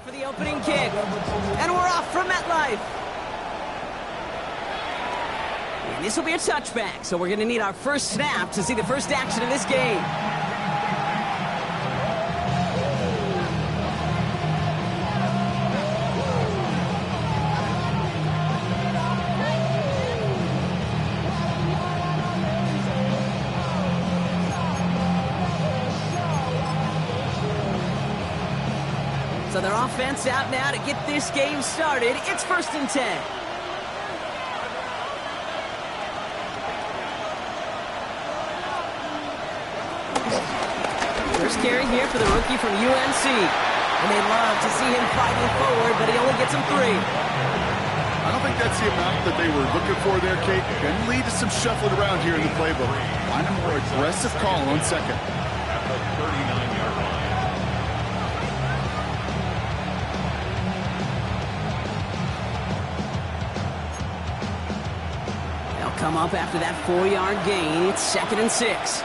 for the opening kick. And we're off from MetLife. And this will be a touchback, so we're going to need our first snap to see the first action of this game. So their offense out now to get this game started. It's 1st and 10. First carry here for the rookie from UNC. And they love to see him fighting forward, but he only gets them 3. I don't think that's the amount that they were looking for there, Kate. Can lead to some shuffling around here in the playbook. Find a more aggressive call on second. At the 39-yard line. They'll come up after that 4-yard gain. It's 2nd and 6.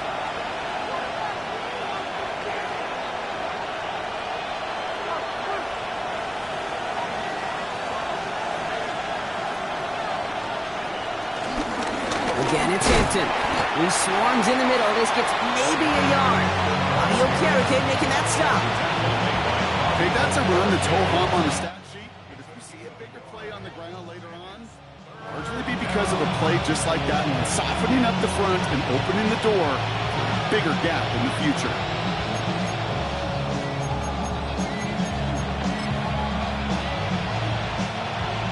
Again, it's Hampton. He swarms in the middle. This gets maybe a yard. Audio Carrick making that stop. Okay, that's a run that's ho-hum on the stat sheet. But if we see a bigger play on the ground later on, largely be because of a play just like that one, softening up the front and opening the door. Bigger gap in the future.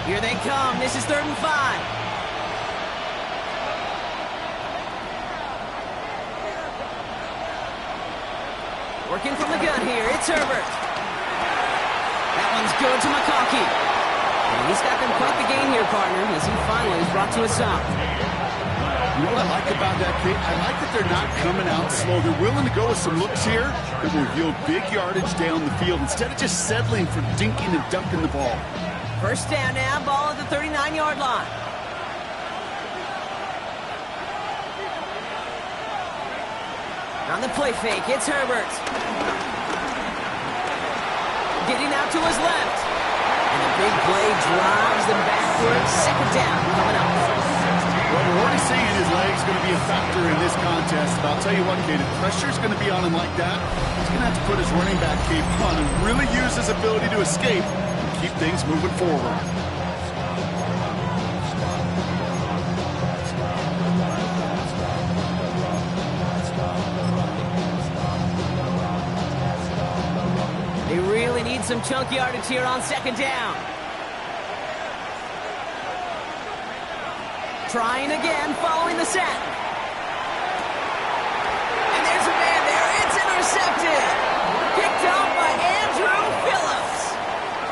Here they come. This is 3rd and 5. Working from the gun here, it's Herbert. That one's good to McConkey. And he's got them quite the gain here, partner, as he finally is brought to a stop. You know what I like about that, Kate? I like that they're not coming out slow. They're willing to go with some looks here that will yield big yardage down the field instead of just settling for dinking and dunking the ball. First down now, ball at the 39-yard line. On the play fake, it's Herbert. Getting out to his left. And a big play drives them backwards. 2nd down coming up. Well, we're already seeing his leg's going to be a factor in this contest. But I'll tell you what, Kate, if pressure's going to be on him like that, he's going to have to put his running back cape on and really use his ability to escape and keep things moving forward. They really need some chunk yardage here on 2nd down. Trying again, following the set. And there's a man there. It's intercepted. Picked off by Andrew Phillips.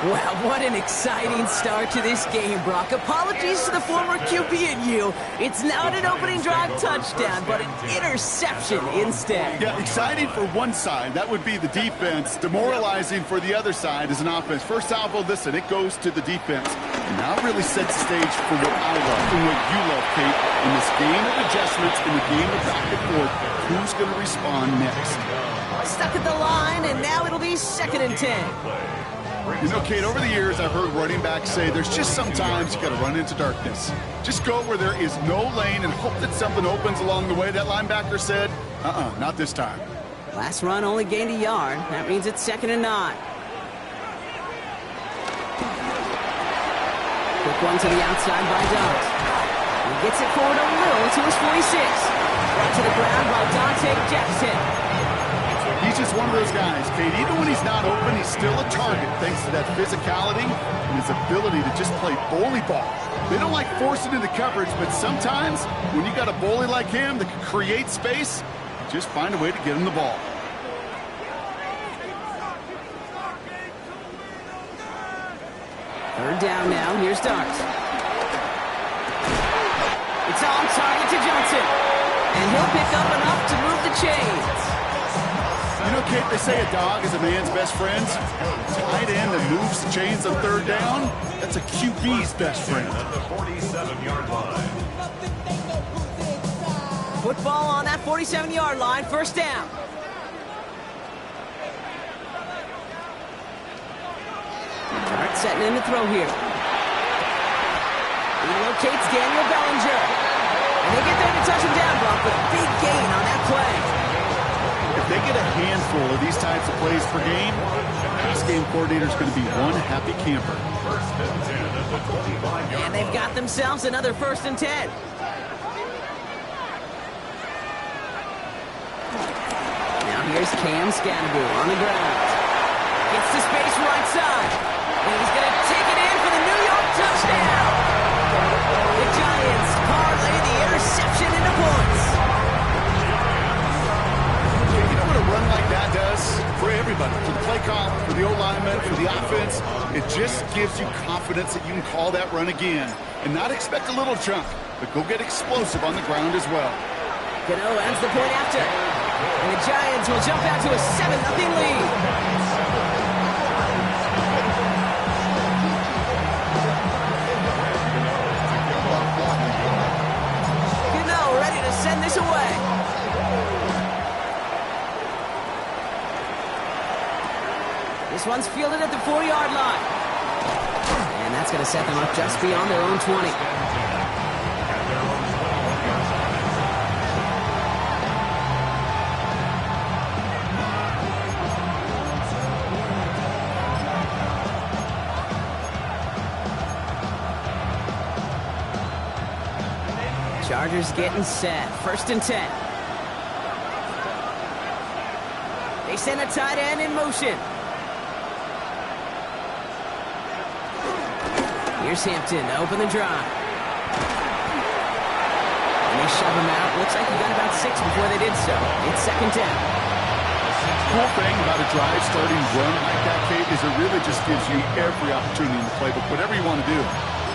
Wow, what an exciting start to this game, Brock. Apologies to the former QB and you. It's not an opening drive touchdown, but an interception instead. Yeah, exciting for one side. That would be the defense. Demoralizing for the other side as an offense. First salvo, listen, it goes to the defense. And now it really sets the stage for what I love and what you love, Kate. In this game of adjustments, in the game of back and forth, who's going to respond next? Stuck at the line, and now it'll be 2nd and 10. You know, Kate, over the years, I've heard running backs say there's just sometimes you got to run into darkness. Just go where there is no lane and hope that something opens along the way. That linebacker said, not this time. Last run only gained a yard. That means it's 2nd and 9. Quick one to the outside by Dot. He gets it forward a little to his 46. Right to the ground by Dante Jackson. He's just one of those guys, Kate. Even when he's not open, he's still a target thanks to that physicality and his ability to just play bully ball. They don't like forcing into coverage, but sometimes when you got a bully like him that can create space, just find a way to get him the ball. Third down now. Here's Dart. It's on target to Johnson. And he'll pick up enough to move the chains. You know, Kate, they say a dog is a man's best friend. Tight end that moves the chains on 3rd down, that's a QB's best friend. At the 47-yard line. Football on that 47-yard line. First down. setting in to throw here. He locates Daniel Bellinger. And they get there to touch him down, Brock, with a big gain on that play. If they get a handful of these types of plays per game, the pass game coordinator is going to be one happy camper. First and 10 at the 25-yard And they've got themselves another 1st and 10. Now here's Cam Scannable on the ground. Gets to space right side. And he's going to take it in for the New York touchdown. The Giants parlay the interception into points. You know what a run like that does for everybody, for the play call, for the O-lineman, for the offense? It just gives you confidence that you can call that run again and not expect a little chunk, but go get explosive on the ground as well. Gano ends the point after. And the Giants will jump out to a 7-0 lead. Ready to send this away. This one's fielded at the 4-yard line. And that's going to set them up just beyond their own 20. Chargers getting set. 1st and 10. They send a tight end in motion. Here's Hampton to open the drive. And they shove him out. Looks like he got about 6 before they did so. It's 2nd down. Cool thing about a drive starting run like that, Kate, is it really just gives you every opportunity in the playbook, whatever you want to do.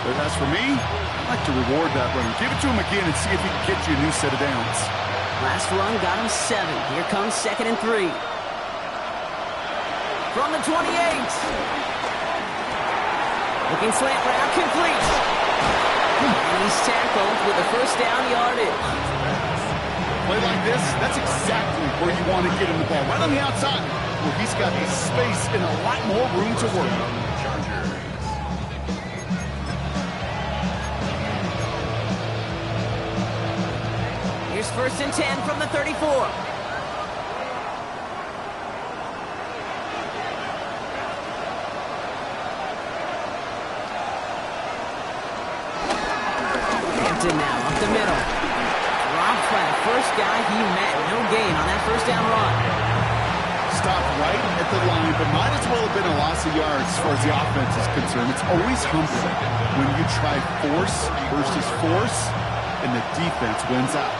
But as for me, I'd like to reward that run. Give it to him again and see if he can get you a new set of downs. Last run got him 7. Here comes 2nd and 3. From the 28. Looking slant route, complete. And he's tackled with the 1st down yardage. Play like this, that's exactly where you want to get him the ball. Right on the outside, where he's got the space and a lot more room to work. Here's 1st and 10 from the 34. Hampton now up the middle. Dropped by the first guy he met. No gain on that 1st down run. Stopped right at the line, but might as well have been a loss of yards as far as the offense is concerned. It's always humbling when you try force versus force, and the defense wins out.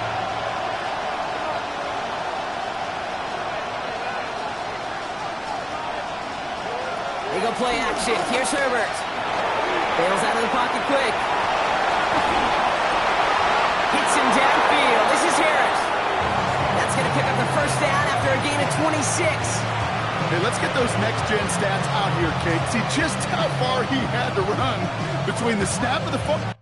They go play action. Here's Herbert. Bails out of the pocket quick. Hits him downfield. This is Harris. That's going to pick up the 1st down after a gain of 26. Hey, let's get those next-gen stats out here, Kate. See just how far he had to run between the snap of the football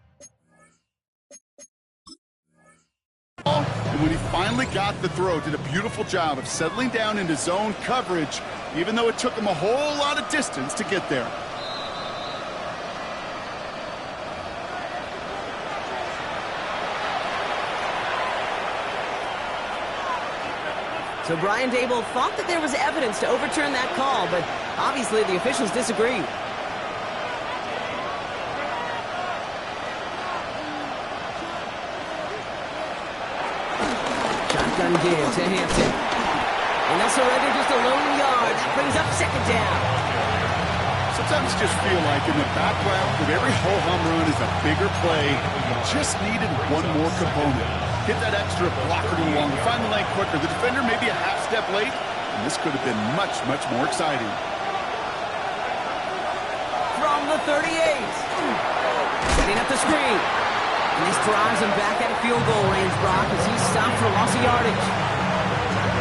and when he finally got the throw. Did a beautiful job of settling down into zone coverage, even though it took him a whole lot of distance to get there. So Brian Dable thought that there was evidence to overturn that call, but obviously the officials disagreed. Shotgun give to Hampton. And they'll surrender just a lone yard. That brings up 2nd down. Sometimes you just feel like in the background of every ho-hum run is a bigger play. You just needed one more component. Get that extra blocker to the long, find the lane quicker. The defender may be a half step late, and this could have been much, much more exciting. From the 38. Setting up the screen. And this drives him back at a field goal range, Brock, as he's stopped for loss of yardage.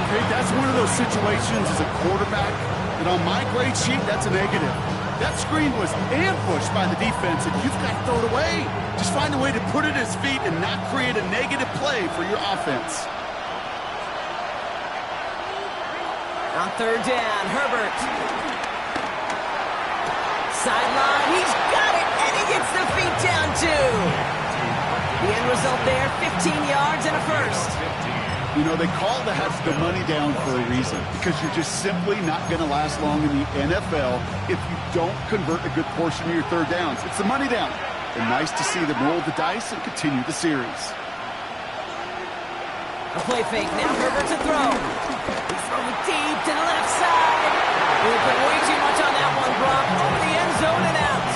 Okay, that's one of those situations as a quarterback that on my grade sheet, that's a negative. That screen was ambushed by the defense, and you've got to throw it away. Just find a way to put it at his feet and not create a negative play for your offense. On 3rd down, Herbert. Sideline, he's got it, and he gets the feet down too. The end result there, 15 yards and a first. You know, they call that the money down for a reason, because you're just simply not going to last long in the NFL if you don't convert a good portion of your third downs. It's the money down. And nice to see them roll the dice and continue the series. A play fake, now Herbert to throw. He's throwing deep to the left side. He put way too much on that one, Brock. Over the end zone and out.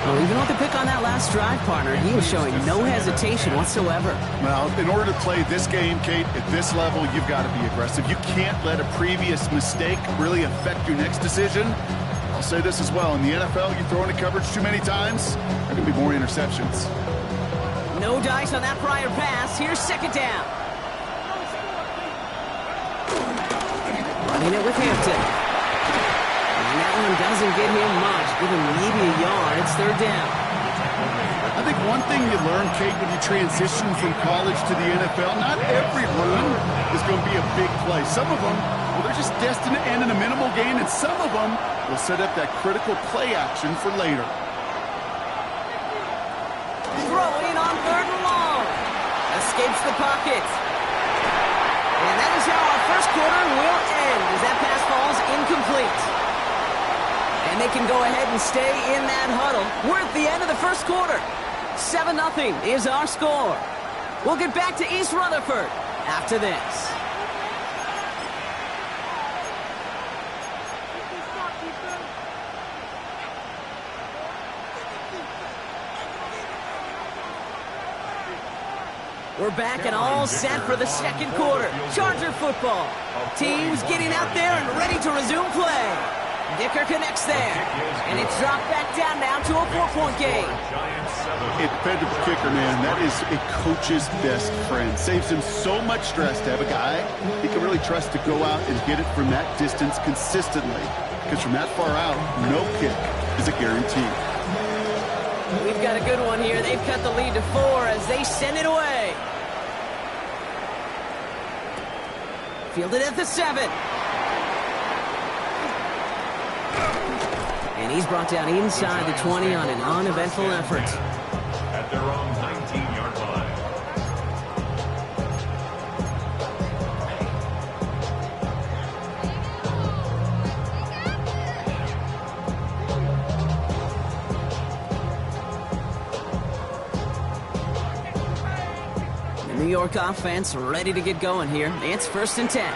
Well, even with the pick on that last drive, partner, he was showing no hesitation whatsoever. Well, in order to play this game, Kate, at this level, you've got to be aggressive. You can't let a previous mistake really affect your next decision. I'll say this as well. In the NFL, you throw into coverage too many times, there are going to be more interceptions. No dice on that prior pass. Here's second down. Running it with Hampton. And that one doesn't get him much. Give him maybe a yard. It's third down. I think one thing you learn, Kate, when you transition from college to the NFL, not every run is going to be a big play. Some of them, well, they're just destined to end in a minimal gain, and some of them will set up that critical play action for later. Throwing on third and long. Escapes the pocket. And that is how our first quarter will end as that pass falls incomplete. And they can go ahead and stay in that huddle. We're at the end of the first quarter. 7-0 is our score. We'll get back to East Rutherford after this. We're back and all set for the second quarter. Charger football. Teams getting out there and ready to resume play. Dicker connects there. And it's dropped back down now to a 4-point game. A defensive kicker, man, that is a coach's best friend. Saves him so much stress to have a guy he can really trust to go out and get it from that distance consistently. Because from that far out, no kick is a guarantee. We've got a good one here. They've cut the lead to 4 as they send it away. Fielded at the 7. And he's brought down inside the 20 on an uneventful effort. At their own 19-yard line. The New York offense ready to get going here. It's 1st and 10.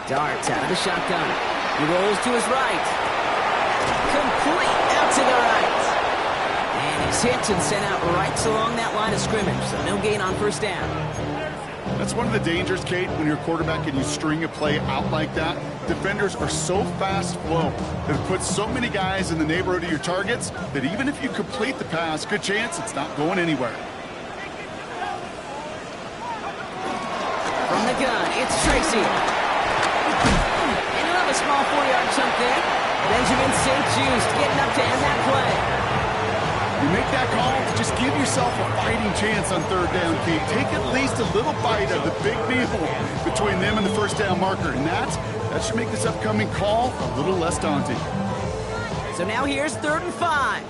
Dart out of the shotgun. He rolls to his right. Complete out to the right. And he's hit and sent out right along that line of scrimmage. So no gain on first down. That's one of the dangers, Kate, when you're a quarterback and you string a play out like that. Defenders are so fast flow that it puts so many guys in the neighborhood of your targets that even if you complete the pass, good chance it's not going anywhere. From the gun, it's Tracy. And another small 4-yard chunk there. Benjamin St. Just getting up to end that play. You make that call to just give yourself a fighting chance on third down, Kate. Take at least a little bite of the big meal between them and the first down marker. And that should make this upcoming call a little less daunting. So now here's 3rd and 5.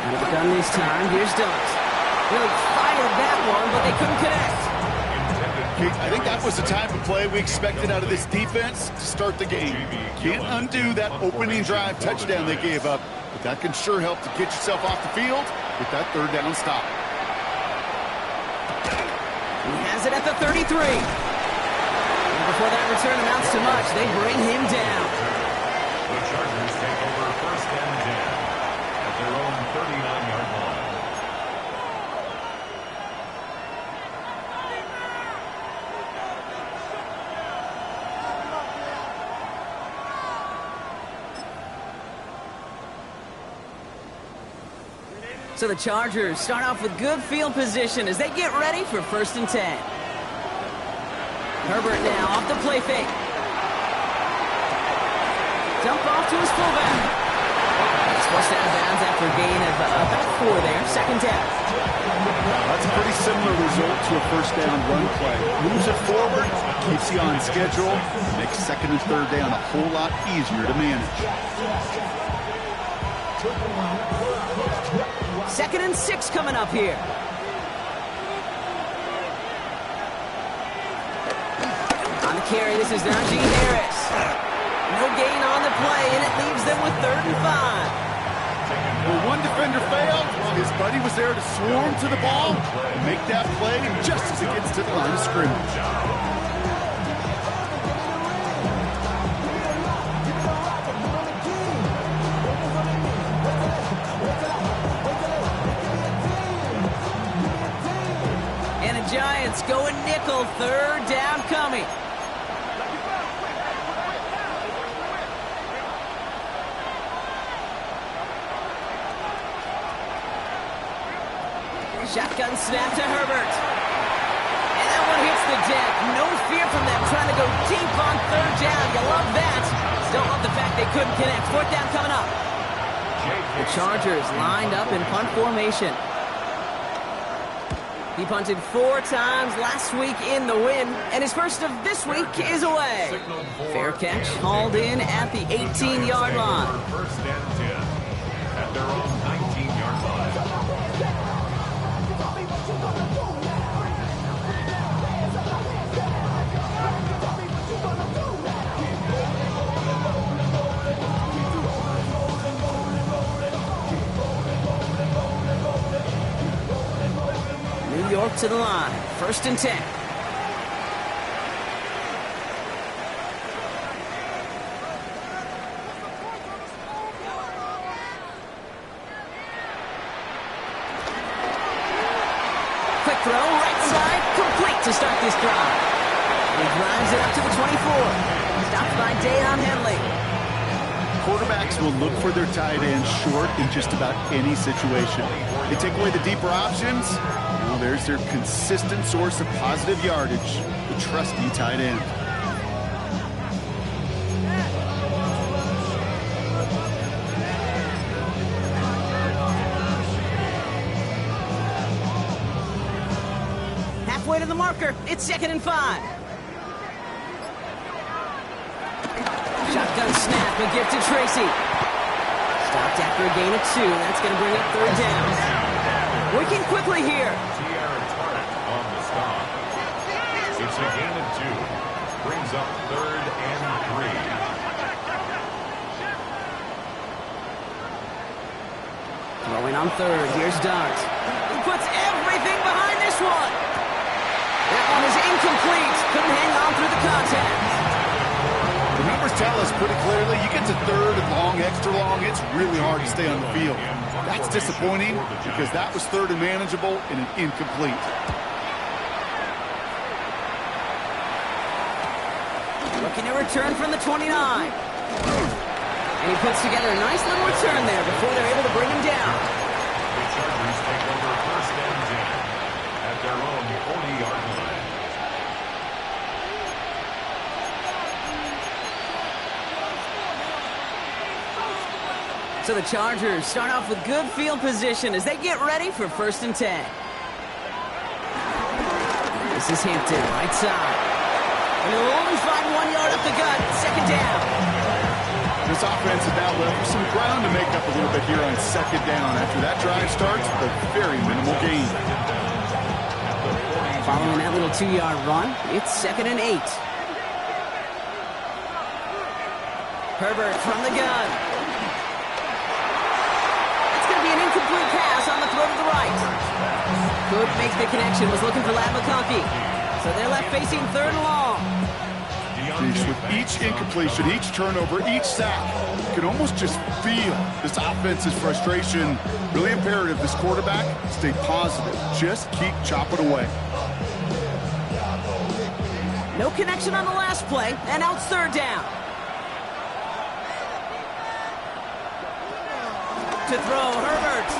Out of the gun this time, here's Dart. Really fired that one, but they couldn't connect. I think that was the type of play we expected out of this defense to start the game. Can't undo that opening drive touchdown they gave up, but that can sure help to get yourself off the field with that third down stop. He has it at the 33. And before that return amounts to much, they bring him down. The Chargers take over 1st and 10 at their own 39-yard line. So the Chargers start off with good field position as they get ready for 1st and 10. Herbert now off the play fake. Dump off to his fullback. He's forced out of bounds after a gain of about there, second down. That's a pretty similar result to a first down run play. Moves it forward, keeps you on schedule, makes second and third down a whole lot easier to manage. Second and 6 coming up here. On the carry, this is Najee Harris. No gain on the play, and it leaves them with 3rd and 5. Well, one defender failed. His buddy was there to swarm to the ball and make that play just as it gets to the line of scrimmage. And the Giants going nickel, 3rd down coming. Shotgun snap to Herbert. And that one hits the deck. No fear from them trying to go deep on 3rd down. You love that. Don't love the fact they couldn't connect. 4th down coming up. The Chargers lined up in punt formation. He punted 4 times last week in the win, and his first of this week is away. Fair catch, hauled in at the 18-yard line. First and 10 at their own 19-yard line. New York to the line. 1st and 10. Quick throw, right side, complete to start this drive. He drives it up to the 24. Stopped by Deion Henley. Quarterbacks will look for their tight ends short in just about any situation. They take away the deeper options. Well, there's their consistent source of positive yardage, the trusty tight end. Halfway to the marker. It's 2nd and 5. Shotgun snap and give to Tracy. Stopped after a gain of 2. That's going to bring up 3rd down. Working quickly here. On the stop. It's a gain of 2. Brings up 3rd and 3. Throwing on 3rd. Here's Dart. He puts everything behind this one. That one is incomplete. Couldn't hang on through the contact. The numbers tell us pretty clearly, you get to 3rd and long, extra long, it's really hard to stay on the field. That's disappointing because that was 3rd and manageable and an incomplete. Looking to return from the 29. And he puts together a nice little return there before they're able to bring him down. The Chargers take over 1st and 10 at their own 40-yard line. So the Chargers start off with good field position as they get ready for 1st and 10. This is Hampton, right side. And they'll only find 1 yard up the gut. 2nd down. This offense is now left with some ground to make up a little bit here on 2nd down. After that drive starts with a very minimal gain. Following that little 2-yard run, it's 2nd and 8. Herbert from the gun. An incomplete pass on the throw to the right. Could make the connection. Was looking for Ladd McConkey. So they're left facing 3rd and long. With each incompletion, each turnover, each sack, you can almost just feel this offense's frustration. Really imperative, this quarterback, stay positive. Just keep chopping away. No connection on the last play, and now it's 3rd down. To throw, Herbert.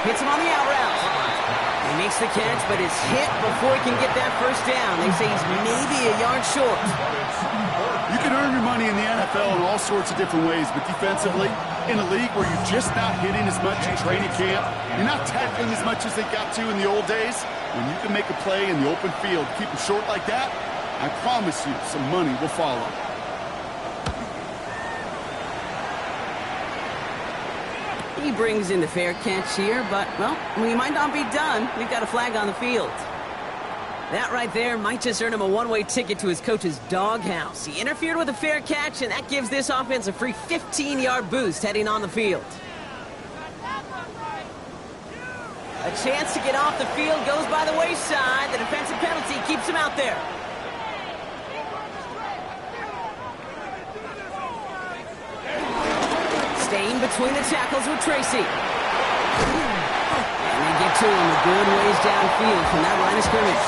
Hits him on the out route. He Makes the catch, but is hit before he can get that first down. They say he's maybe a yard short. You can earn your money in the NFL in all sorts of different ways, but defensively, in a league where you're just not hitting as much in training camp, you're not tackling as much as they got to in the old days, when you can make a play in the open field, keep them short like that, I promise you some money will follow. He brings in the fair catch here, but, well, we might not be done. We've got a flag on the field. That right there might just earn him a one-way ticket to his coach's doghouse. He interfered with a fair catch, and that gives this offense a free 15-yard boost heading on the field. A chance to get off the field goes by the wayside. The defensive penalty keeps him out there. Staying between the tackles with Tracy. And they get to him a good ways downfield from that line of scrimmage.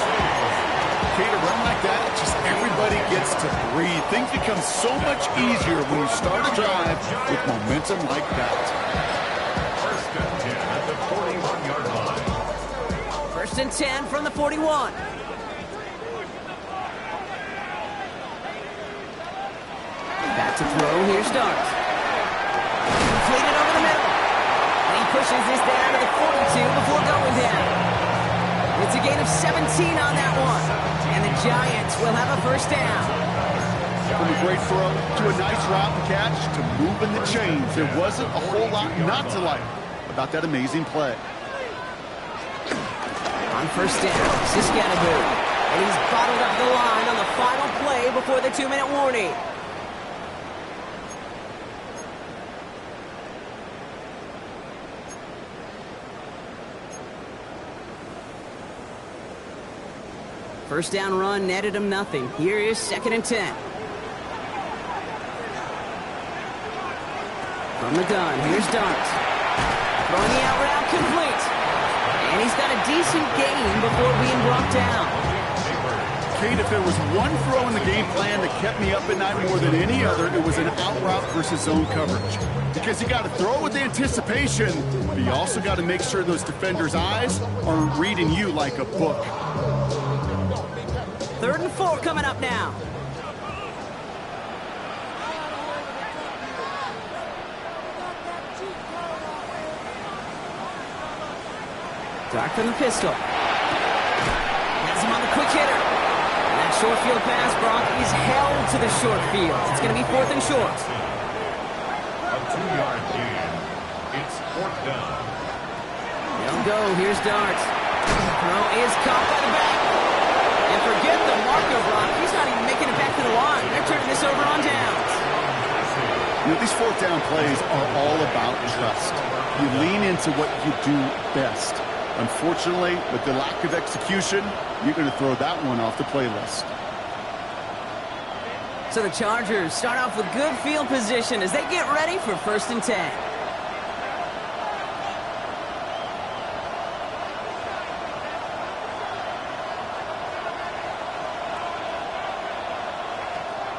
Okay, to run like that, just everybody gets to breathe. Things become so much easier when you start a drive with momentum like that. First and 10 at the 41-yard line. First and 10 from the 41. Back to throw. Here starts. Completed over the middle. And he pushes this down to the 42 before going down. It's a gain of 17 on that one. And the Giants will have a first down. From a great throw to a nice route and catch to moving the chains. There wasn't a whole lot not to like about that amazing play. On first down, Siskanabu. And he's bottled up the line on the final play before the 2-minute warning. First down run netted him nothing. Here is second and 10. From the gun, here's Dart. Throwing the out route complete. And he's got a decent gain before being brought down. Kate, if there was one throw in the game plan that kept me up at night more than any other, it was an out route versus zone coverage. Because you got to throw with anticipation, but you also got to make sure those defenders' eyes aren't reading you like a book. 3rd and 4 coming up now. Dark from the pistol. Has him on the quick hitter. And that short field pass, Brock, is held to the short field. It's going to be 4th and short. A 2-yard gain. It's 4th down. They'll go. Here's Dart. Throw is caught by the back. And forget the marker, Brock. He's not even making it back to the line. They're turning this over on downs. You know, these 4th down plays are all about trust. You lean into what you do best. Unfortunately, with the lack of execution, you're going to throw that one off the playlist. So the Chargers start off with good field position as they get ready for 1st and 10.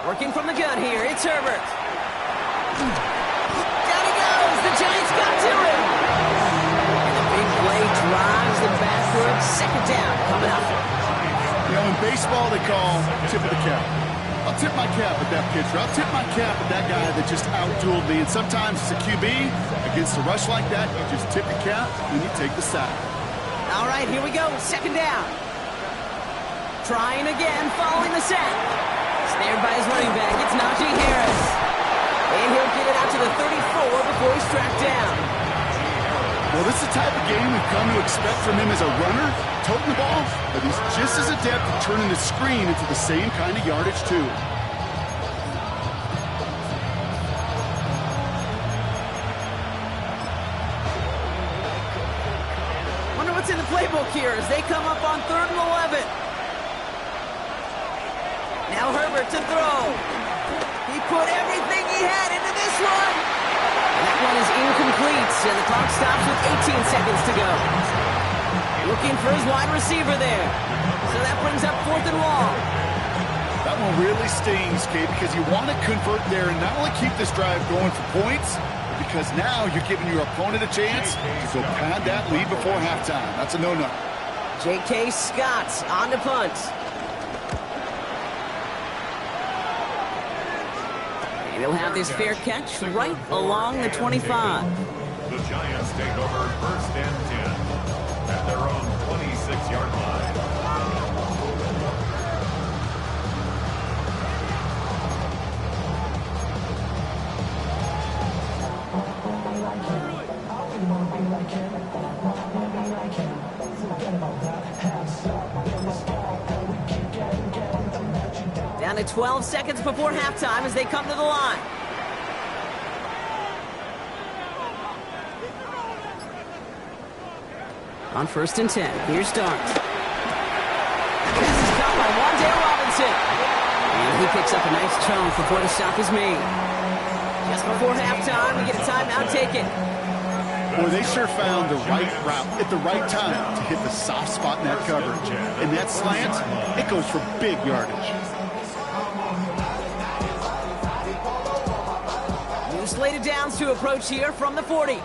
Working from the gun here, it's Herbert. Down he goes, the Giants got to him. And the big play drives them backwards. 2nd down coming up. You know, in baseball, they call tip of the cap. I'll tip my cap at that pitcher. I'll tip my cap at that guy that just out-dueled me. And sometimes it's a QB. Against a rush like that, you just tip your cap and you take the sack. All right, here we go. 2nd down. Trying again, following the sack. Snared by his running back, it's Najee Harris. And he'll get it out to the 34 before he's tracked down. Well, this is the type of game we've come to expect from him as a runner, toting the ball, but he's just as adept at turning the screen into the same kind of yardage, too. Wonder what's in the playbook here as they come up on 3rd and 11. Now Herbert to throw. He put everything he had into this one. And that one is incomplete, and the clock stops with 18 seconds to go. Looking for his wide receiver there. So that brings up 4th and long. That one really stings, Kate, because you want to convert there and not only keep this drive going for points, because now you're giving your opponent a chance to go pad that lead before halftime. That's a no-no. J.K. Scott on the punt. And he'll have this fair catch right along the 25. The Giants take over 1st and 10 at their own 26-yard line. Down to 12 seconds before halftime as they come to the line. On 1st and 10, here's Dart. This is caught by Wan'Dale Robinson. And he picks up a nice chunk before the stop is made. Just before halftime, we get a timeout taken. Boy, they sure found the right route at the right time to hit the soft spot in that coverage. And that slant, it goes for big yardage. New slated downs to approach here from the 40.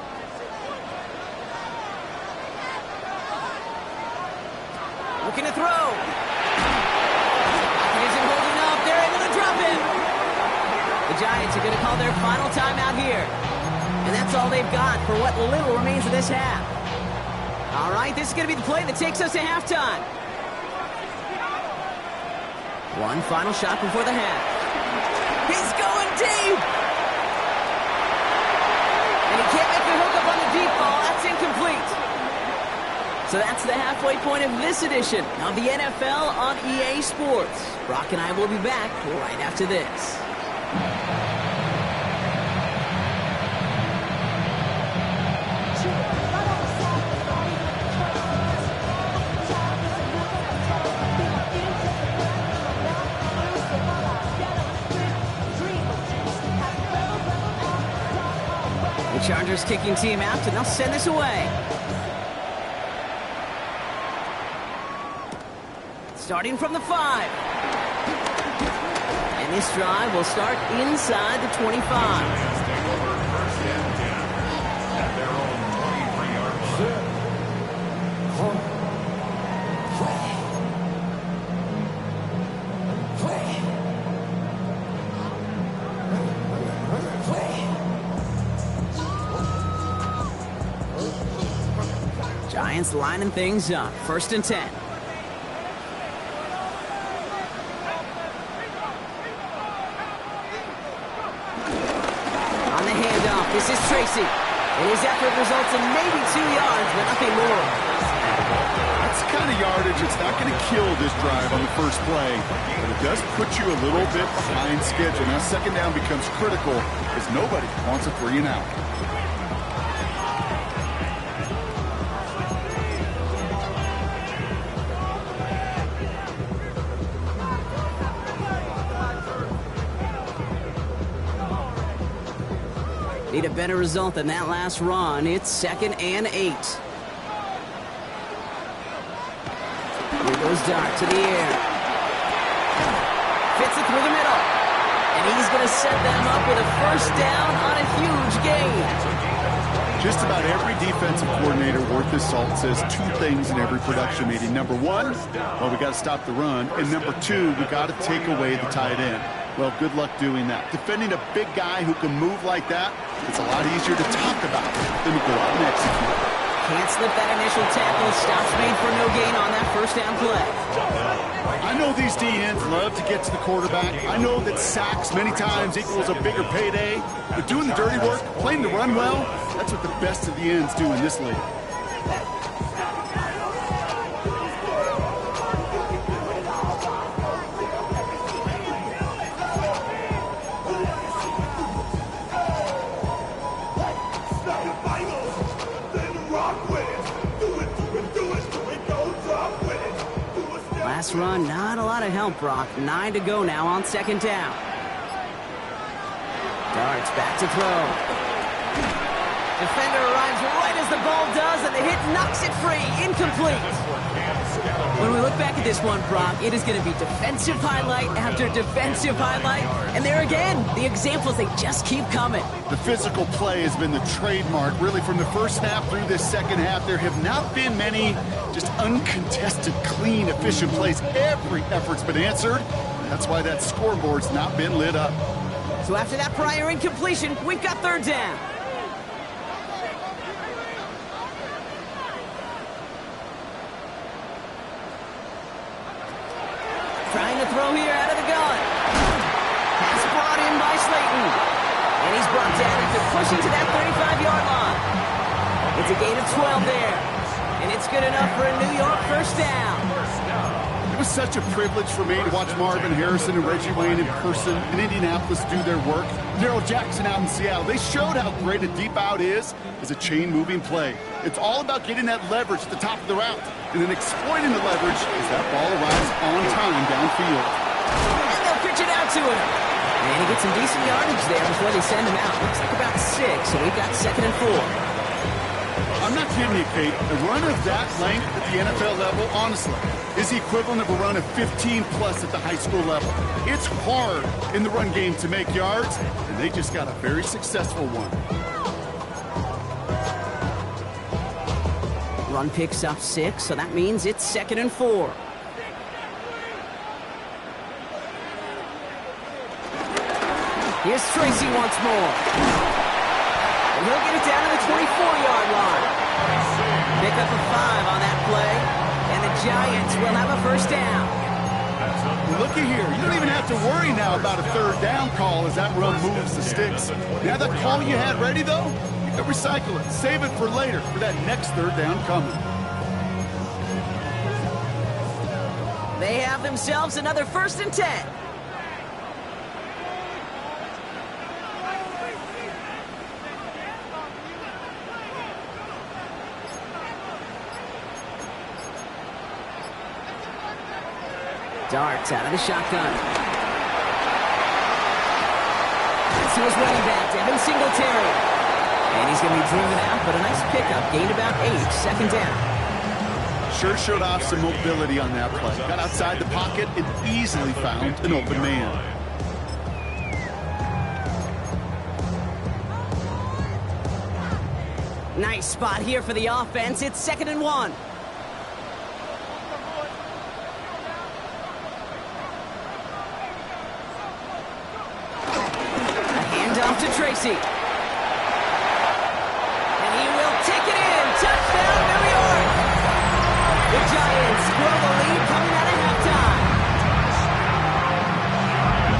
Looking to throw. Isn't holding up. They're able to drop him. The Giants are going to call their final timeout here. And that's all they've got for what little remains of this half. All right, this is going to be the play that takes us to halftime. One final shot before the half. He's going deep. And he can't make the hook up on the deep ball. That's incomplete. So that's the halfway point of this edition of the NFL on EA Sports. Brock and I will be back right after this. The Chargers kicking team out, and they'll send this away. Starting from the 5. And this drive will start inside the 25. Giants take over 1st and 10 at their own 23-yard line. Giants lining things up. 1st and 10. This is Tracy, and his effort results in maybe 2 yards, but nothing more. That's the kind of yardage that's not going to kill this drive on the first play, but it does put you a little bit behind schedule. Now, 2nd down becomes critical because nobody wants a 3 and out. Need a better result than that last run. It's 2nd and 8. Here goes Dart to the air. Fits it through the middle. And he's going to set them up with a 1st down on a huge gain. Just about every defensive coordinator worth his salt says 2 things in every production meeting. Number 1, well, we got to stop the run. And number 2, we got to take away the tight end. Well, good luck doing that. Defending a big guy who can move like that, it's a lot easier to talk about than to go out and execute. Can't slip that initial tackle. Stops made for no gain on that 1st down play. I know these D-ends love to get to the quarterback. I know that sacks many times equals a bigger payday. But doing the dirty work, playing the run well, that's what the best of the ends do in this league. Last run, not a lot of help, Brock. 9 to go now on 2nd down. Dart's back to throw. Defender arrives right as the ball does, and the hit knocks it free. Incomplete. When we look back at this one, Brock, it is going to be defensive highlight after defensive highlight. And there again, the examples, they just keep coming. The physical play has been the trademark, really, from the first half through this second half. There have not been many just uncontested, clean, efficient plays. Every effort's been answered. That's why that scoreboard's not been lit up. So after that prior incompletion, we've got third down. Trying to throw here out of the gun. Pass brought in by Slayton. And he's brought down after pushing to that 35-yard line. It's a gain of 12 there. And it's good enough for a New York first down. It was such a privilege for me to watch Marvin Harrison and Reggie Wayne in person in Indianapolis do their work. Daryl Jackson out in Seattle. They showed how great a deep out is as a chain-moving play. It's all about getting that leverage at the top of the route and then exploiting the leverage as that ball arrives on time downfield. And they'll pitch it out to him. And he gets some decent yardage there before they send him out. Looks like about 6, so we've got 2nd and 4. I'm not kidding you, Kate. A run of that length at the NFL level, honestly, is the equivalent of a run of 15-plus at the high school level. It's hard in the run game to make yards, and they just got a very successful one. Run picks up 6, so that means it's 2nd and 4. Here's Tracy once more. And he'll get it down to the 24-yard line. Pick up a 5 on that play, and the Giants will have a first down. Well, looky here. You don't even have to worry now about a third down call as that run moves the sticks. Now that call you had ready, though, you can recycle it. Save it for later for that next third down coming. They have themselves another 1st and 10. Darts out of the shotgun. This was running back, Devin Singletary. And he's going to be driven out, but a nice pickup. Gained about 8, 2nd down. Sure showed off some mobility on that play. Got outside the pocket and easily found an open man. Nice spot here for the offense. It's 2nd and 1. To Tracy. And he will take it in. Touchdown, New York. The Giants grow the lead coming out of halftime.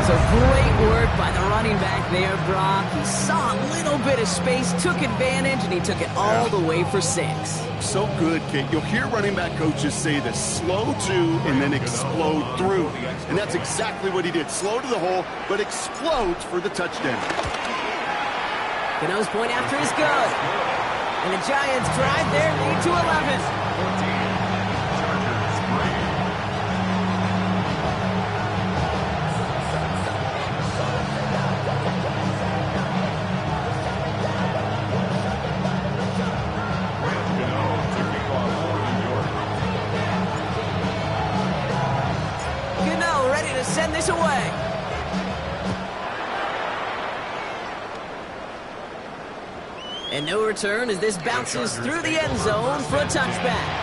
So great work by the running back there, Brock. He saw a little bit of space, took advantage, and he took it all the way for 6. So good, Kate. You'll hear running back coaches say this: slow to and then explode through. And that's exactly what he did. Slow to the hole, but explodes for the touchdown. Cano's point after is good. And the Giants drive their lead to 11. Cano ready to send this away. And no return as this bounces through the end zone for a touchback.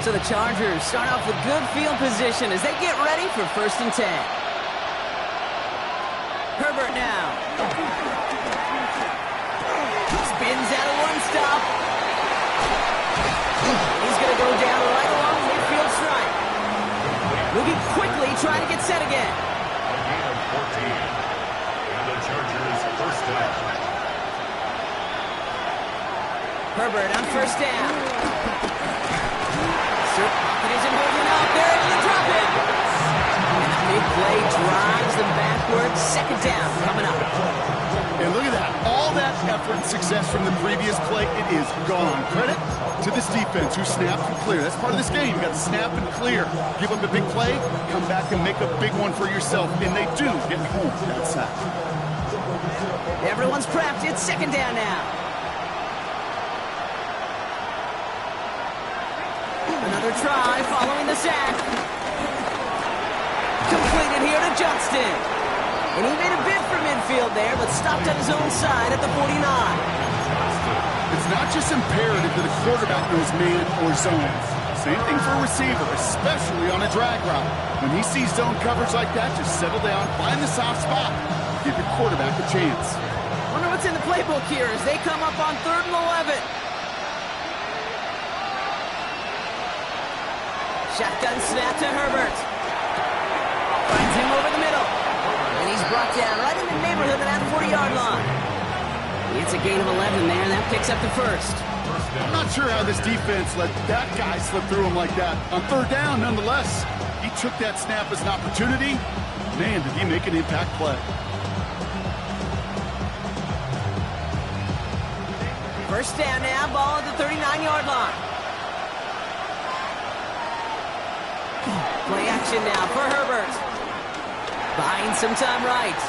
So the Chargers start off with good field position as they get ready for 1st and 10. Herbert now. Spins out of one stop. He's going to go down right along the midfield stripe. Moving quickly, trying to get set again. A gain of 14. And the Chargers first down. Herbert on 1st down. Pocket isn't holding up. They're able to drop it. And a big play drives them backwards. Second down coming up. And look at that. All that effort and success from the previous play, it is gone. Credit to this defense who snapped and clear. That's part of this game. You got to snap and clear. Give up a big play, come back and make a big one for yourself. And they do get home that sack. Everyone's prepped. It's second down now. Another try following the sack. Completed here to Johnston. And he made a bid for midfield there, but stopped on his own side at the 49. It's not just imperative that a quarterback knows man or zone. Same thing for a receiver, especially on a drag route. When he sees zone coverage like that, just settle down, find the soft spot, give your quarterback a chance. Wonder what's in the playbook here as they come up on 3rd and 11. Shotgun snap to Herbert. Finds him over the middle. And he's brought down right in the neighborhood of that 40-yard line. It's a gain of 11 there, and that picks up the first. I'm not sure how this defense let that guy slip through him like that. On 3rd down, nonetheless, he took that snap as an opportunity. Man, did he make an impact play. First down now, ball at the 39-yard line. Play action now for Herbert. Buying some time right.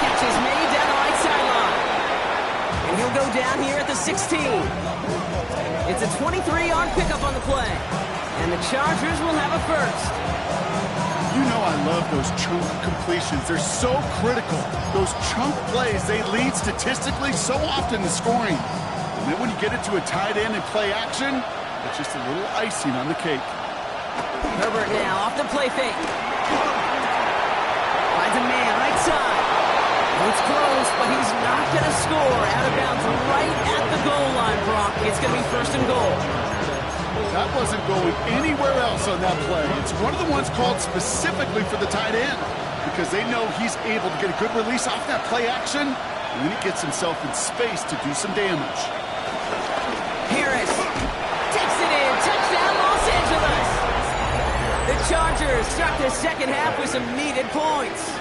Catch is made down the right sideline. And he'll go down here at the 16. It's a 23-yard pickup on the play. And the Chargers will have a first. You know I love those chunk completions. They're so critical. Those chunk plays, they lead statistically so often to scoring. And then when you get it to a tight end and play action, it's just a little icing on the cake. Herbert now off the play fake. Finds a man right side. It's close, but he's not going to score. Out of bounds right at the goal line, Brock. It's going to be 1st and goal. That wasn't going anywhere else on that play. It's one of the ones called specifically for the tight end because they know he's able to get a good release off that play action, and then he gets himself in space to do some damage. Harris takes it in. Touchdown, Los Angeles. The Chargers start their second half with some needed points.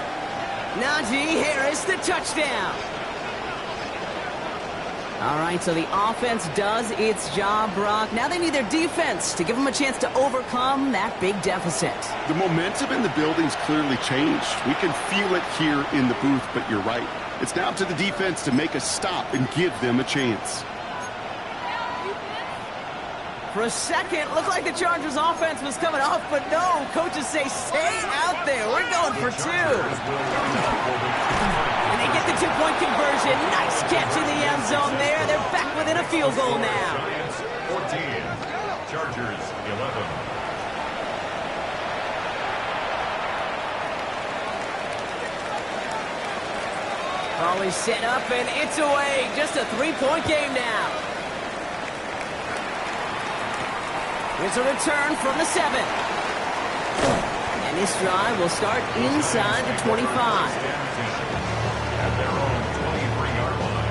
Najee Harris, the touchdown. All right, so the offense does its job, Brock. Now they need their defense to give them a chance to overcome that big deficit. The momentum in the building's clearly changed. We can feel it here in the booth, but you're right. It's now up to the defense to make a stop and give them a chance. For a second, looked like the Chargers offense was coming off, but no. Coaches say, stay out there. We're going for 2. And they get the 2-point conversion. Nice catch in the end zone there. They're back within a field goal now. Giants 14, Chargers 11. Always set up, and it's away. Just a 3-point game now. Here's a return from the 7. And this drive will start inside the 25. At their own 23-yard line.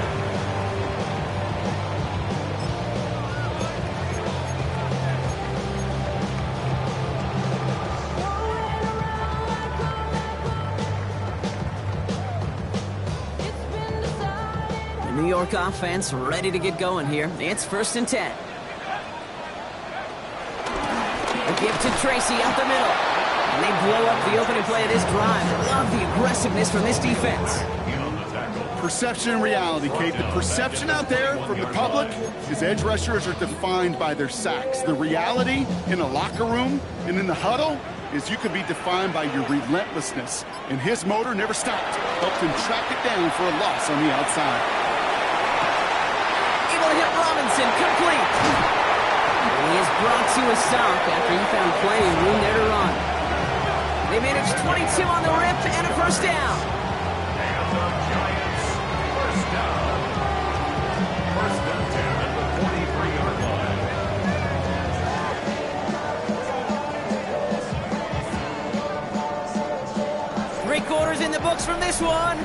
The New York offense ready to get going here. It's 1st and 10. Give to Tracy out the middle. And they blow up the opening play of this drive. Love the aggressiveness from this defense. Perception and reality, Kate. The perception out there from the public is edge rushers are defined by their sacks. The reality in a locker room and in the huddle is you could be defined by your relentlessness. And his motor never stopped. Helped him track it down for a loss on the outside. Able to hit Robinson, complete. He is brought to a stop after he found plenty of room there to run. They managed 22 on the rip and a first down. And the Giants, first down. 1st and 10 at the 43-yard line. 3 quarters in the books from this one.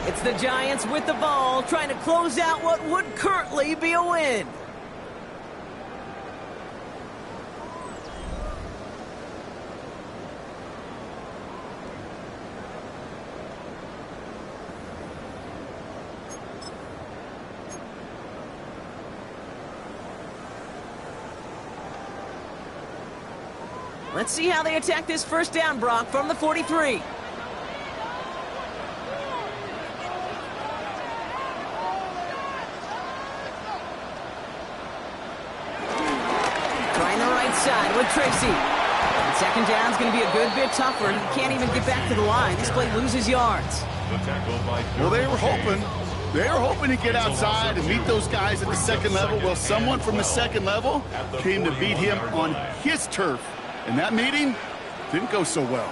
It's the Giants with the ball, trying to close out what would currently be a win. Let's see how they attack this first down, Brock, from the 43. Trying the right side with Tracy. And second down's going to be a good bit tougher. He can't even get back to the line. This play loses yards. Well, they were hoping. They were hoping to get outside and meet those guys at the second level. Well, someone from the second level came to beat him on his turf. And that meeting didn't go so well.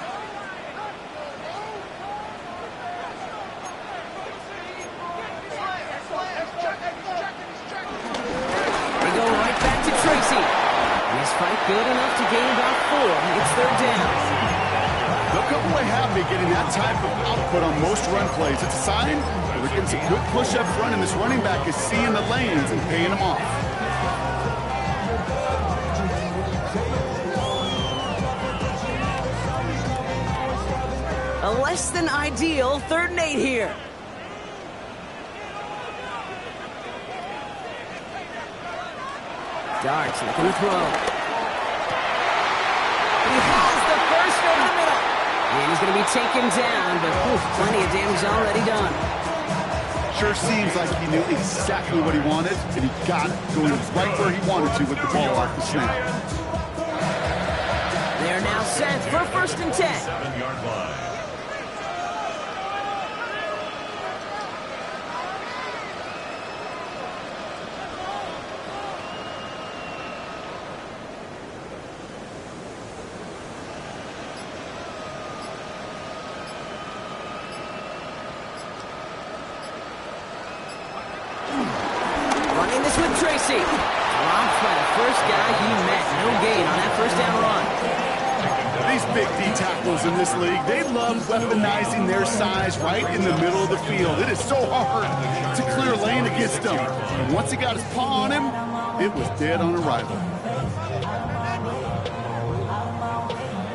They go right back to Tracy. And his fight good enough to gain about 4. It's third down. They'll come away happy getting that type of output on most run plays. It's a sign that they're getting some good push up front, and this running back is seeing the lanes and paying them off. A less than ideal 3rd and 8 here. Darts looking to throw. He has the first over the middle. And he's going to be taken down, but plenty of damage already done. Sure seems like he knew exactly what he wanted, and he got it, going right where he wanted to with the ball off the snap. They're now set for 1st and 10. 7-yard line. Running this with Tracy. Dropped by the first guy he met. No gain on that first down run. These big D tackles in this league, they love weaponizing their size right in the middle of the field. It is so hard to clear lane against them. And once he got his paw on him, it was dead on arrival.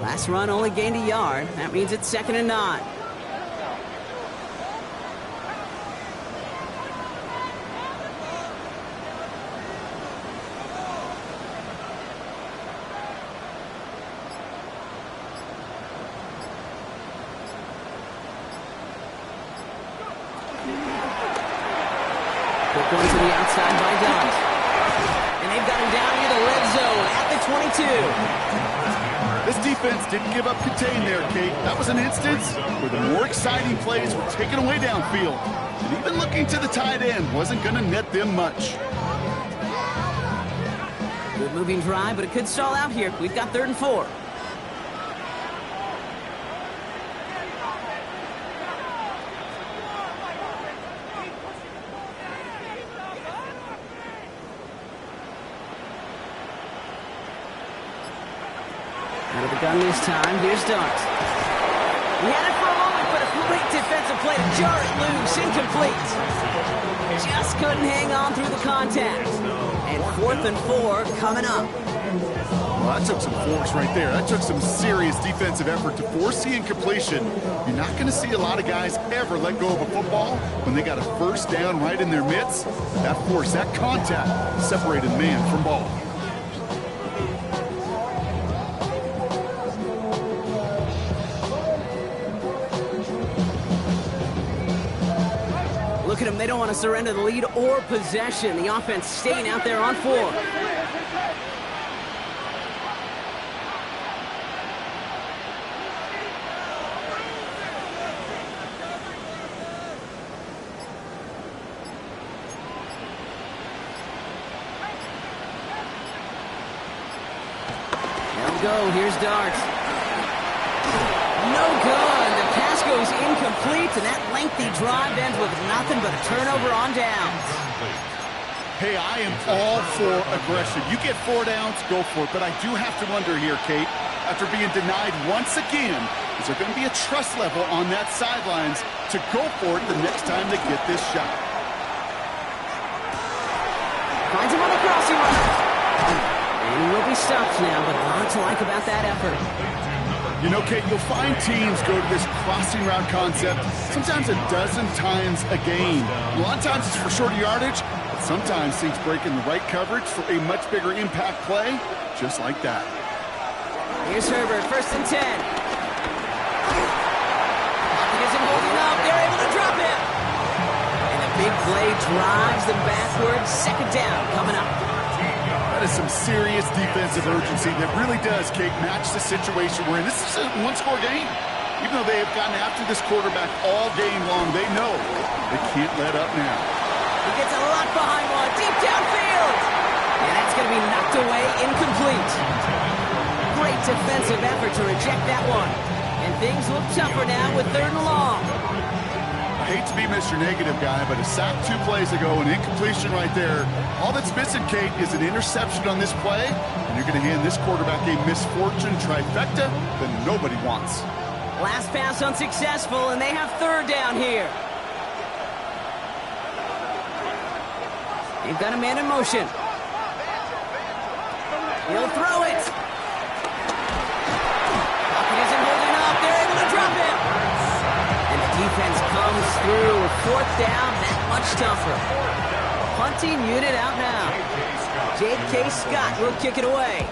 Last run only gained a yard. That means it's 2nd and 9. Quick one to the outside by Dobbs. And they've got him down near the red zone at the 22. This defense didn't give up contain there, Kate. That was an instance where the more exciting plays were taken away downfield. And even looking to the tight end wasn't going to net them much. Good moving drive, but it could stall out here. We've got 3rd and 4. Out of the gun this time. Here's Darts. He had it for a moment, but a great defensive play to jar it loose. Incomplete. Just couldn't hang on through the contact. And 4th and 4 coming up. Well, that took some force right there. That took some serious defensive effort to force the incompletion. You're not going to see a lot of guys ever let go of a football when they got a first down right in their midst. That force, that contact, separated man from ball. Look at them. They don't want to surrender the lead or possession. The offense staying out there on 4. They'll go. Here's Darts. No good. The pass goes incomplete, and that lengthy drive ends with nothing but a turnover on downs. Hey, I am all for aggression. You get 4 downs, go for it. But I do have to wonder here, Kate, after being denied once again, is there going to be a trust level on that sidelines to go for it the next time they get this shot? Finds him on the crossing route. And he will be stopped now, but a lot to like about that effort. You know, Kate, you'll find teams go to this crossing route concept sometimes a dozen times a game. A lot of times it's for shorter yardage, but sometimes teams break in the right coverage for a much bigger impact play, just like that. Here's Herbert, 1st and 10. Pocket isn't holding up. They're able to drop him. And a big play drives them backwards. 2nd down coming up. That is some serious defensive urgency that really does, Kate, match the situation we're in. This is a one-score game. Even though they have gotten after this quarterback all game long, they know they can't let up now. He gets a lot behind one, deep downfield. And that's going to be knocked away, incomplete. Great defensive effort to reject that one. And things look tougher now with 3rd and long. I hate to be Mr. Negative guy, but a sack 2 plays ago, an incompletion right there. All that's missing, Kate, is an interception on this play, and you're going to hand this quarterback a misfortune trifecta that nobody wants. Last pass unsuccessful, and they have 3rd down here. They've got a man in motion. He'll throw it. Pocket isn't holding up. They're able to drop him. And the defense comes through. 4th down, that much tougher. Punting unit out now. J.K. Scott will kick it away.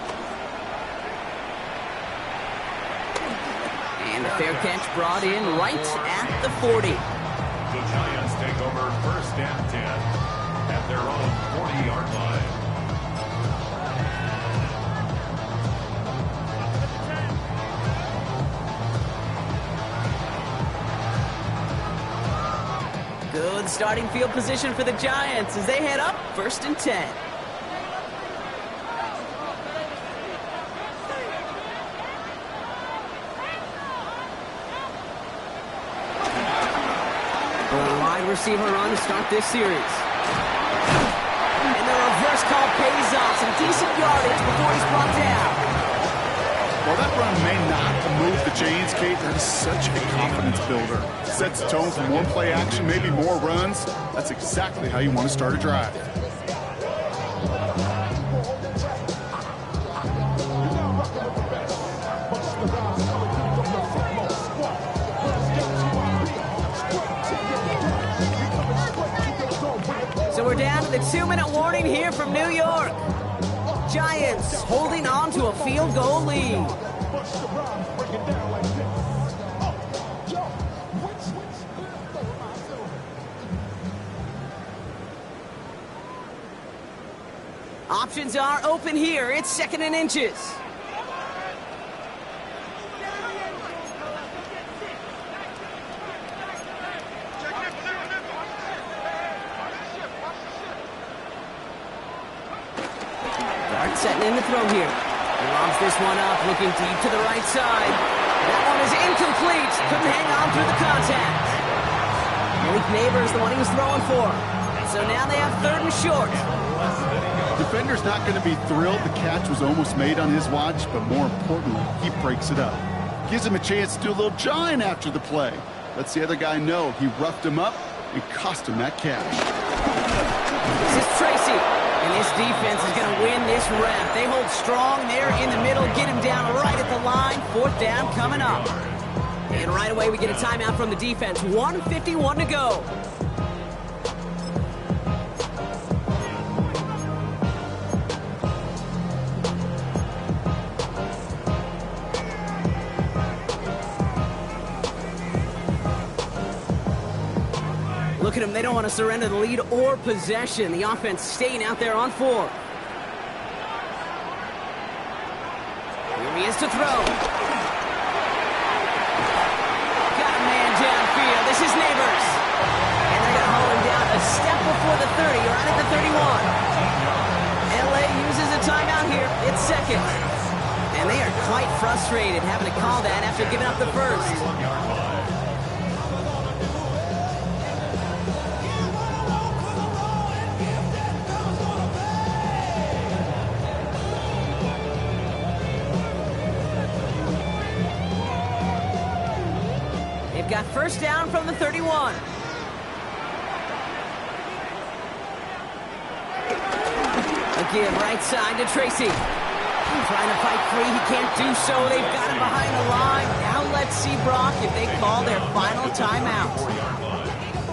And a fair catch brought in right at the 40. The Giants take over 1st and 10 at their own 40-yard line. Good starting field position for the Giants as they head up 1st and 10. Wide receiver run to start this series. And the reverse call pays off. Some decent yardage before he's brought down. While that run may not move the chains, Kate, that is such a confidence builder. Sets the tone for more play action, maybe more runs. That's exactly how you want to start a drive. So we're down to the 2-minute warning here from New York. Giants holding on to a field goal lead. Options are open here. It's 2nd and inches. Setting in the throw here. He lobs this one up, looking deep to the right side. That one is incomplete. Couldn't hang on through the contact. Malik Neighbors, the one he was throwing for. So now they have 3rd and short. Defender's not going to be thrilled the catch was almost made on his watch, but more importantly, he breaks it up. Gives him a chance to do a little jawing after the play. Lets the other guy know he roughed him up and cost him that catch. This is Tracy. And this defense is going to win this round. They hold strong there in the middle, get him down right at the line. 4th down coming up. And right away we get a timeout from the defense. 1:51 to go. Look at them. They don't want to surrender the lead or possession. The offense staying out there on 4. Here he is to throw. Got a man downfield. This is Neighbors. And they're going to hold him down a step before the 30, right at the 31. LA uses a timeout here. It's 2nd. And they are quite frustrated having to call that after giving up the first. Got 1st down from the 31. Again, right side to Tracy. Trying to fight free. He can't do so. They've got him behind the line. Now let's see, Brock, if they call their final timeout.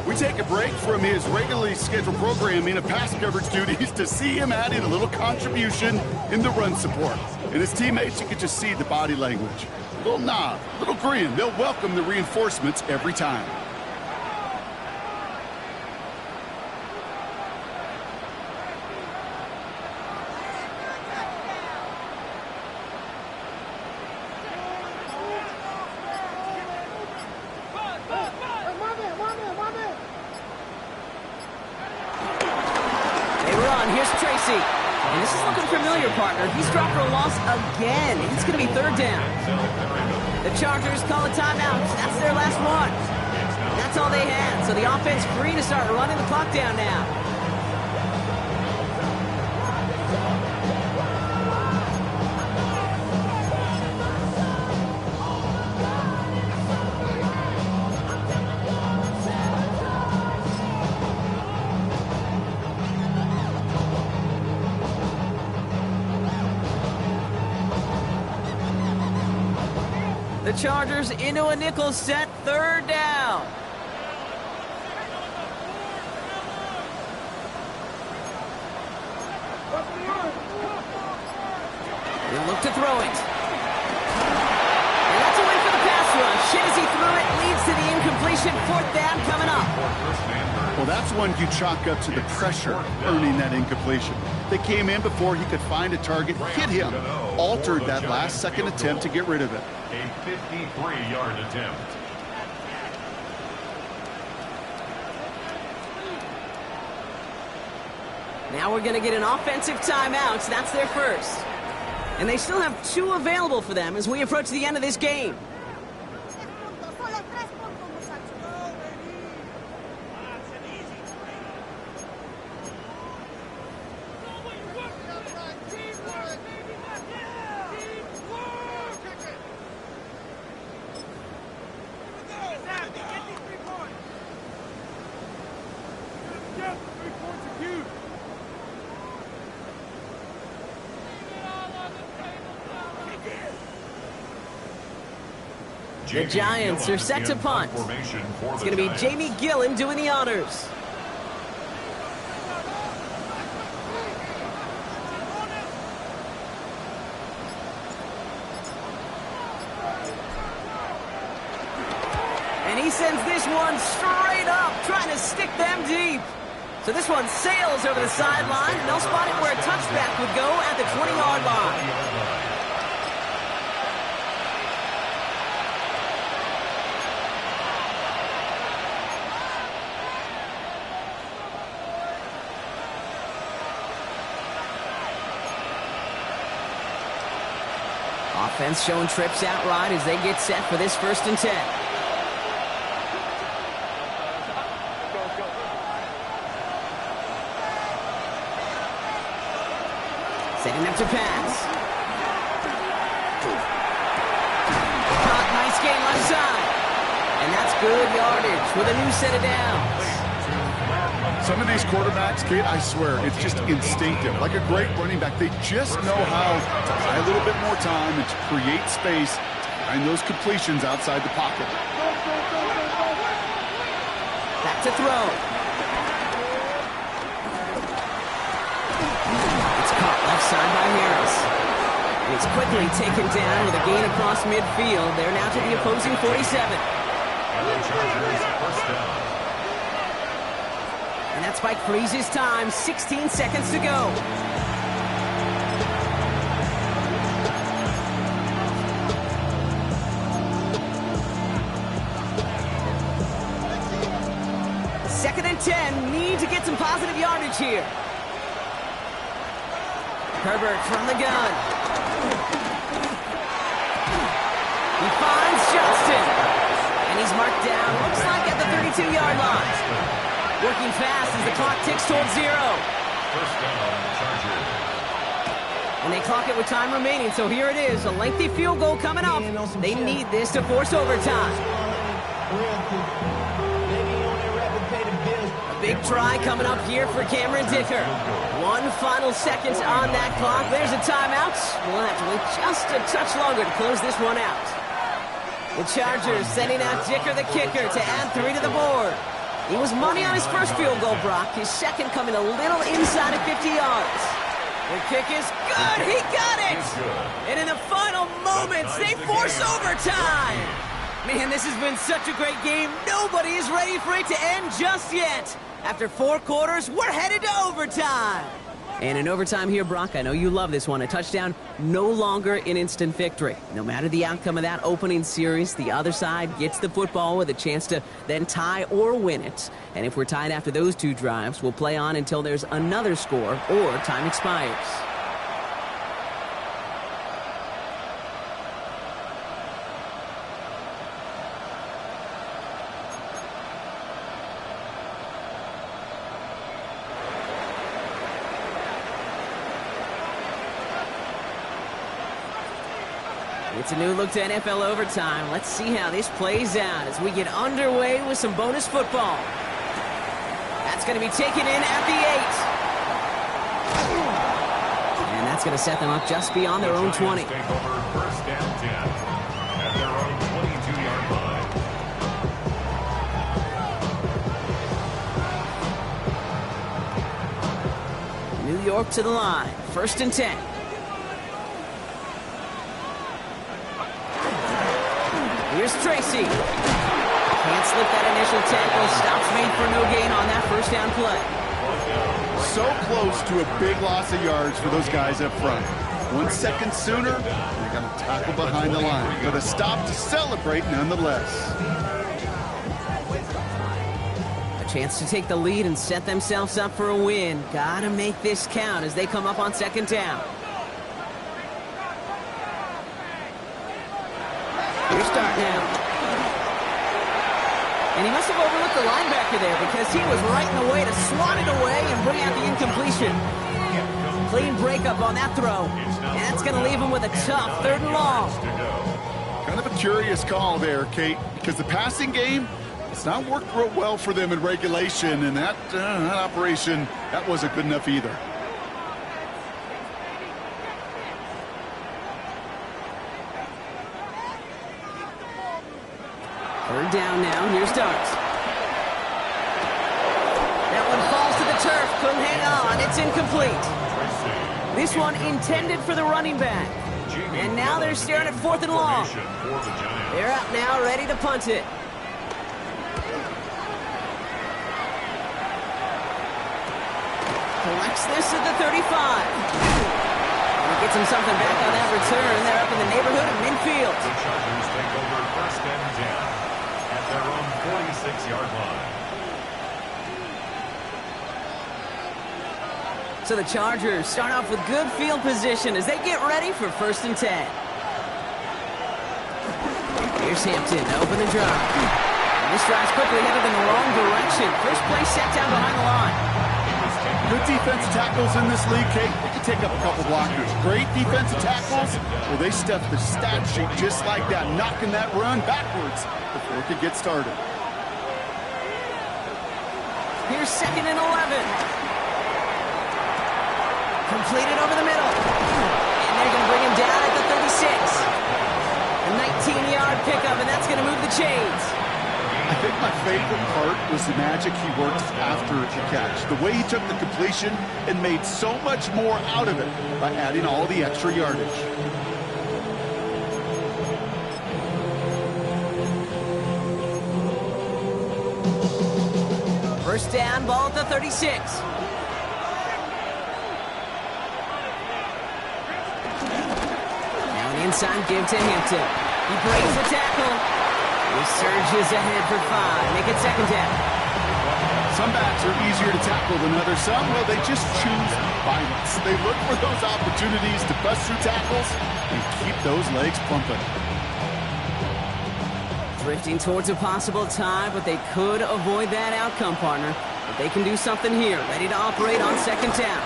We take a break from his regularly scheduled programming of pass coverage duties to see him add in a little contribution in the run support. And his teammates, you could just see the body language. Little nod, little grin. They'll welcome the reinforcements every time. And this is looking familiar, partner. He's dropped for a loss again. It's going to be third down. The Chargers call a timeout. That's their last one. That's all they had. So the offense free to start running the clock down now. The Chargers into a nickel set, third down. He'll look to throw it. And that's a win for the pass rush. As he threw it, leads to the incompletion. Fourth down coming up. Well, that's one you chalk up to the pressure earning that incompletion. They came in before he could find a target, hit him, altered that last second attempt to get rid of it. A 53-yard attempt. Now we're going to get an offensive timeout. That's their first. And they still have 2 available for them as we approach the end of this game. The Giants are set to punt. It's going to be Jamie Gillen doing the honors. And he sends this one straight up, trying to stick them deep. So this one sails over the sideline, and they'll spot it where a touchback would go at the 20-yard line. Offense showing trips out right as they get set for this 1st and 10. Setting up to pass. Caught, nice game left side. And that's good yardage with a new set of downs. Some of these quarterbacks, Kate, I swear, it's just instinctive. Like a great running back, they just know how to buy a little bit more time and to create space and those completions outside the pocket. Back to throw. It's caught left side by Harris. And it's quickly taken down with a gain across midfield. They're now to the opposing 47. And the Chargers first down. And that spike freezes time. 16 seconds to go. Second and 10. Need to get some positive yardage here. Herbert from the gun. He finds Johnston. And he's marked down. Looks like at the 32-yard line. Working fast as the clock ticks towards 0. First down, Chargers. And they clock it with time remaining, so here it is. A lengthy field goal coming up. They need this to force overtime. A big try coming up here for Cameron Dicker. 1 final second on that clock. There's a timeout. We'll have to wait just a touch longer to close this one out. The Chargers sending out Dicker, the kicker, to add 3 to the board. He was money on his first field goal, Brock. His second coming a little inside of 50 yards. The kick is good. He got it. And in the final moments, they force overtime. Man, this has been such a great game. Nobody is ready for it to end just yet. After 4 quarters, we're headed to overtime. And in overtime here, Brock, I know you love this one. A touchdown, no longer an instant victory. No matter the outcome of that opening series, the other side gets the football with a chance to then tie or win it. And if we're tied after those 2 drives, we'll play on until there's another score or time expires. It's a new look to NFL overtime. Let's see how this plays out as we get underway with some bonus football. That's going to be taken in at the 8. And that's going to set them up just beyond their own 20. Take over first down 10 at their own 22-yard line. New York to the line. First and 10. Here's Tracy. Can't slip that initial tackle. Stops made for no gain on that first down play. So close to a big loss of yards for those guys up front. 1 second sooner, they're going to tackle behind the line. But a stop to celebrate nonetheless. A chance to take the lead and set themselves up for a win. Gotta make this count as they come up on second down. Here's start now. And he must have overlooked the linebacker there because he was right in the way to swat it away and bring out the incompletion. Clean breakup on that throw. And that's going to leave him with a tough 3rd and long. Kind of a curious call there, Kate, because the passing game, it's not worked real well for them in regulation, and that operation, that wasn't good enough either. Third down now. Here's Starks. That one falls to the turf. Couldn't hang on. It's incomplete. This one intended for the running back. And now they're staring at 4th and long. They're out now, ready to punt it. Collects this at the 35. And gets him something back on that return. They're up in the neighborhood of midfield. The Chargers take over first and 10 at their own 46-yard line. So the Chargers start off with good field position as they get ready for first and 10. Here's Hampton to open the drive. And this drive's quickly headed in the wrong direction. First play set down behind the line. Good defensive tackles in this league, Kate. They can take up a couple blockers. Great defensive tackles, well, they stuff the stat sheet just like that, knocking that run backwards before it could get started. Here's 2nd and 11. Completed over the middle. And they're going to bring him down at the 36. A 19-yard pickup, and that's going to move the chains. I think my favorite part was the magic he worked after the catch. The way he took the completion and made so much more out of it by adding all the extra yardage. First down, ball at the 36. Now an inside give to Hampton. He breaks the tackle. He surges ahead for 5. Make it second down. Some backs are easier to tackle than others. Some, well, they just choose violence. They look for those opportunities to bust through tackles and keep those legs pumping. Drifting towards a possible tie, but they could avoid that outcome, partner. But they can do something here. Ready to operate on second down.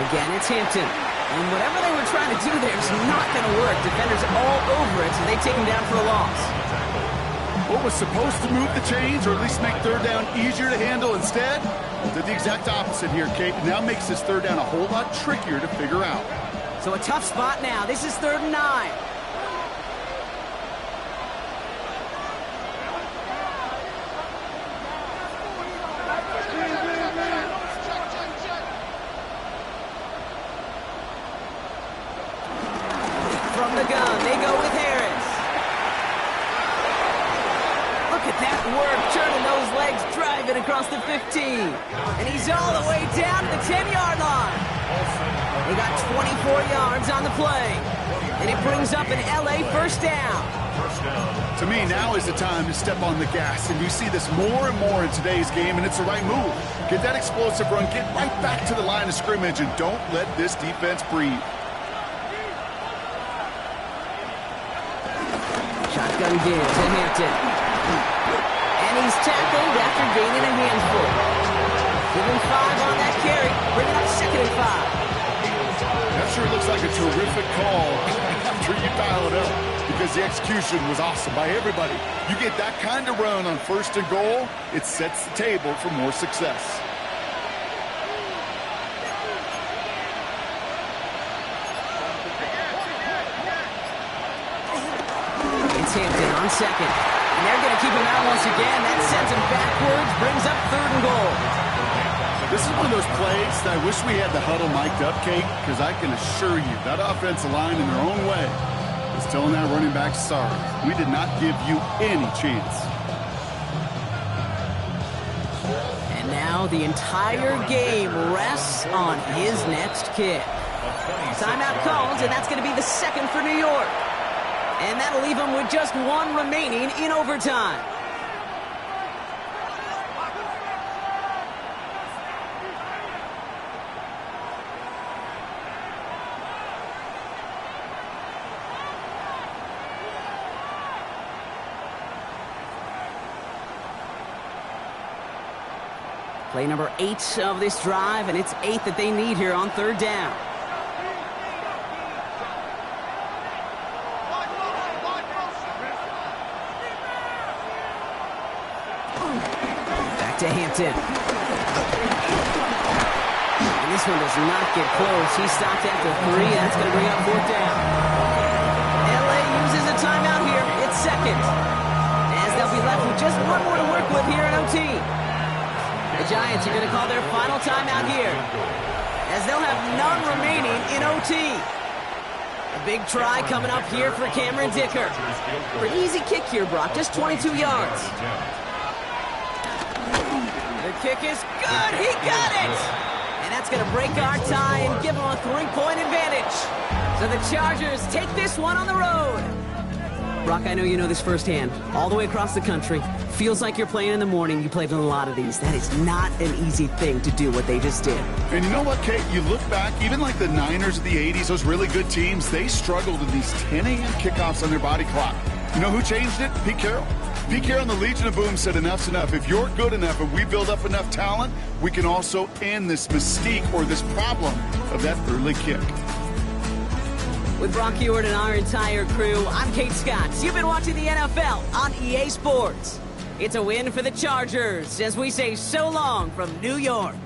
Again, it's Hampton. And whatever they were trying to do there is not going to work. Defenders all over it, so they take him down for a loss. What was supposed to move the chains, or at least make third down easier to handle instead, did the exact opposite here, Kate. Now makes this third down a whole lot trickier to figure out. So a tough spot now. This is 3rd and 9. 15. And he's all the way down to the 10-yard line. They got 24 yards on the play. And it brings up an LA first down. To me, now is the time to step on the gas. And you see this more and more in today's game, and it's the right move. Get that explosive run, get right back to the line of scrimmage, and don't let this defense breathe. Shotgun give to Hampton. And he's tackled after gaining a handful. Give him 5 on that carry. Bring it up 2nd and 5. That sure looks like a terrific call after you dial it up, because the execution was awesome by everybody. You get that kind of run on 1st and goal, it sets the table for more success. It's Hampton on 2nd. And they're going to keep him out once again. That sends him backwards, brings up 3rd and goal. This is one of those plays that I wish we had the huddle mic'd up, Kate, because I can assure you that offensive line in their own way is telling that running back, sorry, we did not give you any chance. And now the entire game rests on his next kick. Timeout called, and that's going to be the 2nd for New York. And that'll leave him with just 1 remaining in overtime. Play number 8 of this drive, and it's 8 that they need here on 3rd down. Back to Hampton. And this one does not get close. He stopped after 3, and that's going to bring up 4th down. LA uses a timeout here. It's 2nd. As they'll be left with just 1 more to work with here in OT. The Giants are going to call their final timeout here, as they'll have none remaining in OT. A big try coming up here for Cameron Dicker. For an easy kick here, Brock, just 22 yards. The kick is good. He got it. And that's going to break our tie and give them a 3-point advantage. So the Chargers take this one on the road. Brock, I know you know this firsthand. All the way across the country. Feels like you're playing in the morning. You played in a lot of these. That is not an easy thing to do what they just did. And you know what, Kate? You look back, even like the Niners of the 80s, those really good teams, they struggled in these 10 a.m. kickoffs on their body clock. You know who changed it? Pete Carroll. Pete Carroll and the Legion of Boom said enough's enough. If you're good enough and we build up enough talent, we can also end this mystique or this problem of that early kick. With Brock Ewart and our entire crew, I'm Kate Scott. You've been watching the NFL on EA Sports. It's a win for the Chargers as we say so long from New York.